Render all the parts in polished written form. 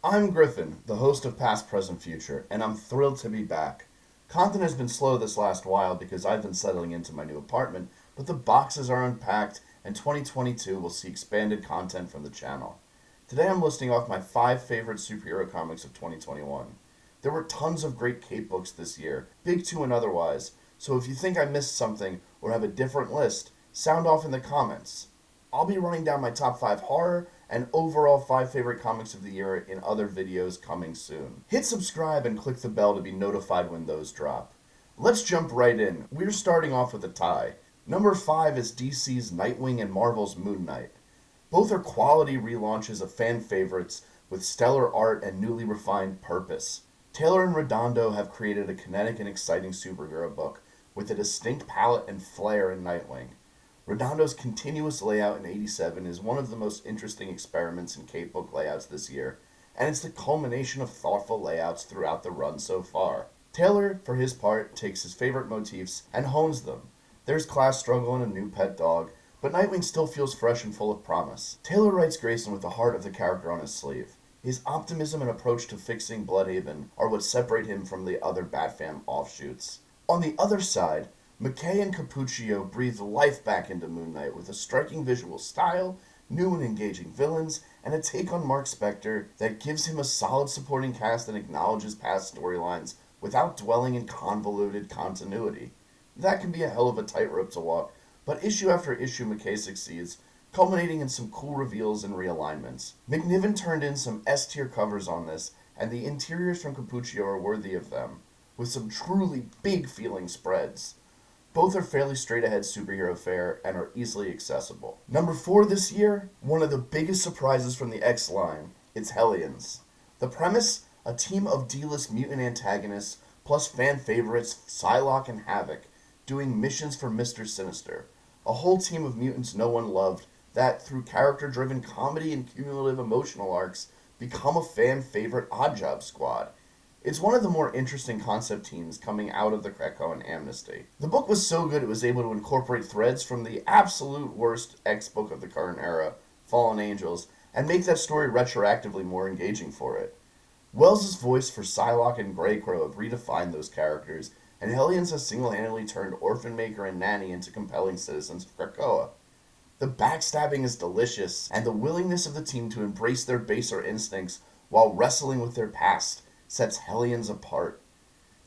I'm Griffin, the host of Past.Present.Future, and I'm thrilled to be back. Content has been slow this last while because I've been settling into my new apartment, but the boxes are unpacked and 2022 will see expanded content from the channel. Today I'm listing off my 5 favorite superhero comics of 2021. There were tons of great Cape books this year, big two and otherwise, so if you think I missed something or have a different list, sound off in the comments. I'll be running down my top 5 horror and overall 5 favorite comics of the year in other videos coming soon. Hit subscribe and click the bell to be notified when those drop. Let's jump right in. We're starting off with a tie. Number 5 is DC's Nightwing and Marvel's Moonlight. Both are quality relaunches of fan favorites with stellar art and newly refined purpose. Taylor and Redondo have created a kinetic and exciting superhero book with a distinct palette and flair in Nightwing. Redondo's continuous layout in 87 is one of the most interesting experiments in Cape book layouts this year, and it's the culmination of thoughtful layouts throughout the run so far. Taylor, for his part, takes his favorite motifs and hones them. There's class struggle and a new pet dog, but Nightwing still feels fresh and full of promise. Taylor writes Grayson with the heart of the character on his sleeve. His optimism and approach to fixing Bloodhaven are what separate him from the other Batfam offshoots. On the other side, McKay and Cappuccio breathe life back into Moonlight with a striking visual style, new and engaging villains, and a take on Mark Spector that gives him a solid supporting cast and acknowledges past storylines without dwelling in convoluted continuity. That can be a hell of a tightrope to walk, but issue after issue McKay succeeds, culminating in some cool reveals and realignments. McNiven turned in some S-tier covers on this, and the interiors from Cappuccio are worthy of them, with some truly big feeling spreads. Both are fairly straight-ahead superhero fare and are easily accessible. Number 4 this year, one of the biggest surprises from the X line, it's Hellions. The premise, a team of D-list mutant antagonists plus fan favorites Psylocke and Havoc doing missions for Mr. Sinister. A whole team of mutants no one loved that, through character-driven comedy and cumulative emotional arcs, become a fan favorite Oddjob squad. It's one of the more interesting concept teams coming out of the Krakoan amnesty. The book was so good it was able to incorporate threads from the absolute worst X-book of the current era, Fallen Angels, and make that story retroactively more engaging for it. Wells' voice for Psylocke and Greycrow have redefined those characters, and Hellions has single-handedly turned Orphan Maker and Nanny into compelling citizens of Krakoa. The backstabbing is delicious, and the willingness of the team to embrace their baser instincts while wrestling with their past sets Hellions apart.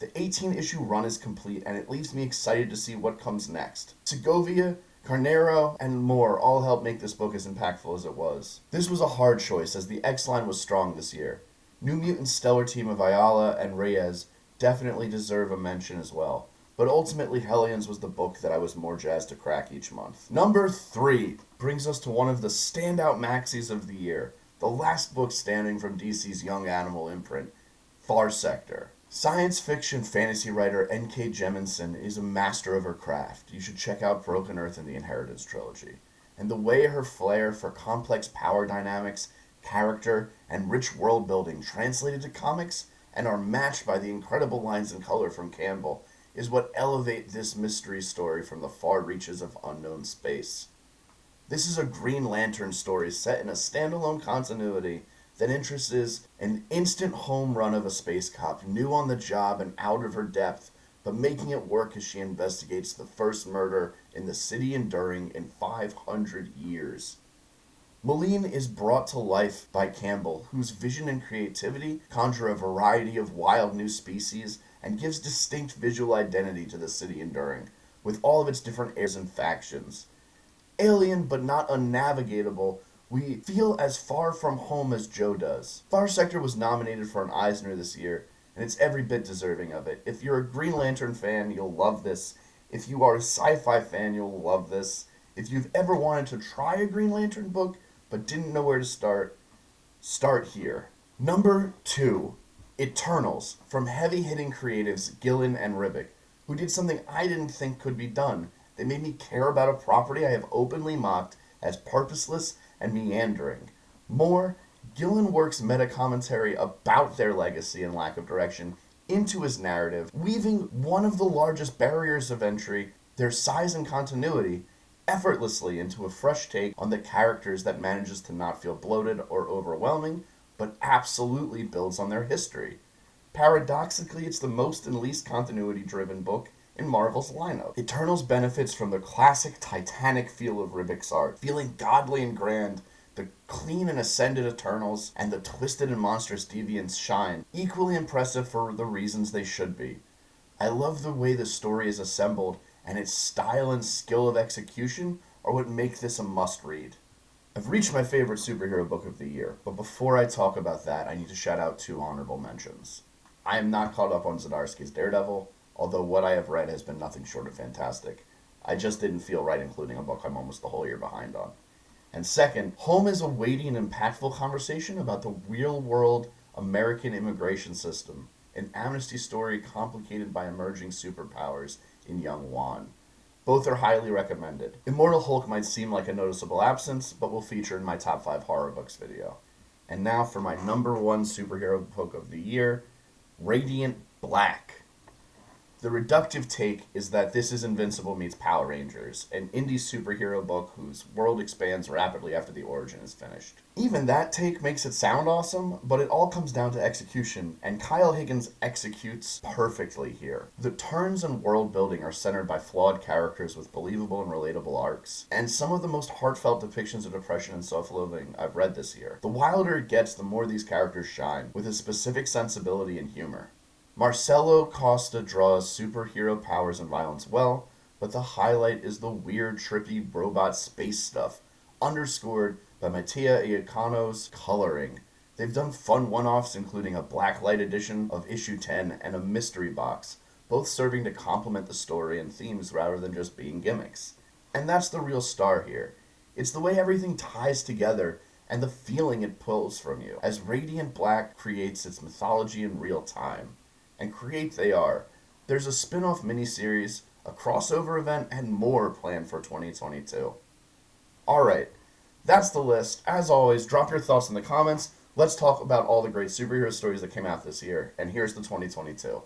The 18-issue run is complete, and it leaves me excited to see what comes next. Segovia, Carnero, and more all help make this book as impactful as it was. This was a hard choice, as the X-line was strong this year. New Mutants' stellar team of Ayala and Reyes definitely deserve a mention as well, but ultimately Hellions was the book that I was more jazzed to crack each month. Number 3 brings us to one of the standout maxis of the year, the last book standing from DC's Young Animal imprint, Far Sector. Science fiction fantasy writer N.K. Jemisin is a master of her craft. You should check out Broken Earth and the Inheritance trilogy. And the way her flair for complex power dynamics, character, and rich world building translated to comics and are matched by the incredible lines and color from Campbell is what elevate this mystery story from the far reaches of unknown space. This is a Green Lantern story set in a standalone continuity that interests an instant home run of a space cop, new on the job and out of her depth, but making it work as she investigates the first murder in the city enduring in 500 years. Moline is brought to life by Campbell, whose vision and creativity conjure a variety of wild new species and gives distinct visual identity to the city enduring, with all of its different airs and factions. Alien but not unnavigatable, we feel as far from home as Joe does. Far Sector was nominated for an Eisner this year, and it's every bit deserving of it. If you're a Green Lantern fan, you'll love this. If you are a sci-fi fan, you'll love this. If you've ever wanted to try a Green Lantern book but didn't know where to start here. Number 2, Eternals, from heavy-hitting creatives Gillen and Ribic, who did something I didn't think could be done. They made me care about a property I have openly mocked as purposeless and meandering. More, Gillen works meta-commentary about their legacy and lack of direction into his narrative, weaving one of the largest barriers of entry, their size and continuity, effortlessly into a fresh take on the characters that manages to not feel bloated or overwhelming, but absolutely builds on their history. Paradoxically, it's the most and least continuity driven book in Marvel's lineup. Eternals benefits from the classic Titanic feel of Ribick's art, feeling godly and grand. The clean and ascended Eternals and the twisted and monstrous deviants shine, equally impressive for the reasons they should be. I love the way the story is assembled, and its style and skill of execution are what make this a must-read. I've reached my favorite superhero book of the year, but before I talk about that, I need to shout out two honorable mentions. I am not caught up on Zdarsky's Daredevil, although what I have read has been nothing short of fantastic. I just didn't feel right including a book I'm almost the whole year behind on. And second, Home is a weighty and impactful conversation about the real-world American immigration system, an amnesty story complicated by emerging superpowers in young Juan. Both are highly recommended. Immortal Hulk might seem like a noticeable absence, but will feature in my top 5 horror books video. And now for my number 1 superhero book of the year, Radiant Black. The reductive take is that this is Invincible meets Power Rangers, an indie superhero book whose world expands rapidly after the origin is finished. Even that take makes it sound awesome, but it all comes down to execution, and Kyle Higgins executes perfectly here. The turns and world building are centered by flawed characters with believable and relatable arcs, and some of the most heartfelt depictions of depression and self-loathing I've read this year. The wilder it gets, the more these characters shine, with a specific sensibility and humor. Marcelo Costa draws superhero powers and violence well, but the highlight is the weird, trippy robot space stuff, underscored by Mattia Iacano's coloring. They've done fun one-offs, including a blacklight edition of issue 10 and a mystery box, both serving to complement the story and themes rather than just being gimmicks. And that's the real star here. It's the way everything ties together and the feeling it pulls from you, as Radiant Black creates its mythology in real time. And create they are. There's a spin-off miniseries, a crossover event, and more planned for 2022. Alright, that's the list. As always, drop your thoughts in the comments. Let's talk about all the great superhero stories that came out this year, and here's the 2022.